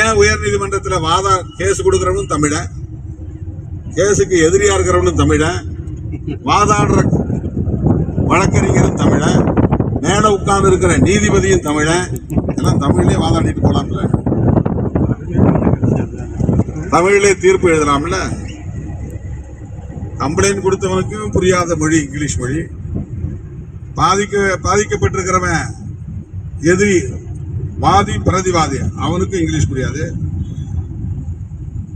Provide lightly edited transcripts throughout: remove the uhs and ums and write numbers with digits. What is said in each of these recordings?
ஏன் உயர் நீதிமன்றத்தில் கேஸ் கொடுக்கறவனும் தமிழன், கேஸுக்கு எதிரியா இருக்கிறவனும் தமிழன், வாதாடுற வழக்கறிஞரும் தமிழன், மேல உட்கார்ந்து இருக்கிற நீதிபதியும் தமிழன். எல்லாம் தமிழ்லயே வாதாடிட்டு போலாம்ல, தமிழ்லே தீர்ப்பு எழுதலாம்ல. கம்ப்ளைண்ட் கொடுத்தவனுக்கும் புரியாத மொழி இங்கிலீஷ் மொழி, பாதிக்கப்பட்டிருக்கிறவன் எதிரி வாதி பிரதிவாதி அவனுக்கும் இங்கிலீஷ் புரியாது.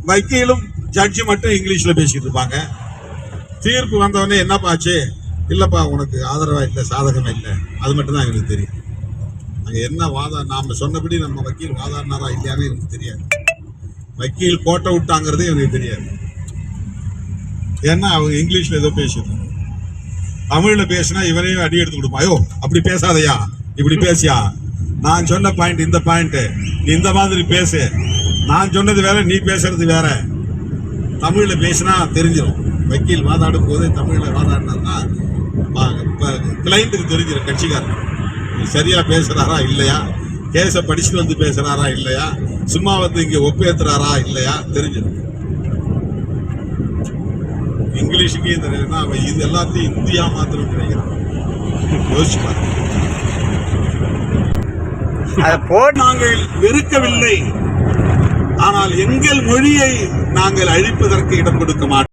வக்கீலும் ஜட்ஜி மட்டும் இங்கிலீஷ்ல பேசிட்டு இருப்பாங்க. தீர்ப்பு வந்தவனே என்னப்பா ஆச்சு, இல்லப்பா உனக்கு ஆதரவா இல்லை சாதகமா இல்லை, அது மட்டும் தான் எங்களுக்கு தெரியும். அங்க என்ன நாம சொன்னபடி நம்ம வக்கீல் வாதாடினாரா இல்லையானே எனக்கு தெரியாது. வக்கீல் கோட்டை விட்டாங்கிறதே எனக்கு தெரியாது. ஏன்னா அவங்க இங்கிலீஷ்ல ஏதோ பேசிட்டு தமிழ்ல பேசினா இவனையும் அடி எடுத்து கொடுப்பான். ஐயோ அப்படி பேசாதையா, இப்படி பேசியா, நான் சொன்ன பாயிண்ட் இந்த பாயிண்ட், நீ இந்த மாதிரி பேசு, நான் சொன்னது வேற நீ பேசுறது வேற. தமிழ்ல பேசினா தெரிஞ்சிடும். வக்கீல் வாதாடும் போது தமிழ்ல வாதாடினா கிளைண்ட்டுக்கு தெரிஞ்சிடும், கட்சிக்காரன் சரியா பேசுறாரா இல்லையா, கேஸை படிச்சுட்டு வந்து பேசுறாரா இல்லையா, சும்மா வந்து இங்க ஒப்பேத்துறாரா இல்லையா தெரிஞ்சிடும். இங்கிலீஷுக்கே தெரியுதுன்னா அவன் இது எல்லாத்தையும் இந்தியா மாத்திரம் கிடைக்கிறான். யோசிச்சு பாருங்க. நாங்கள் வெறுக்கவில்லை, ஆனால் எங்கள் மொழியை நாங்கள் அழிப்பதற்கு இடம் கொடுக்க மாட்டோம்.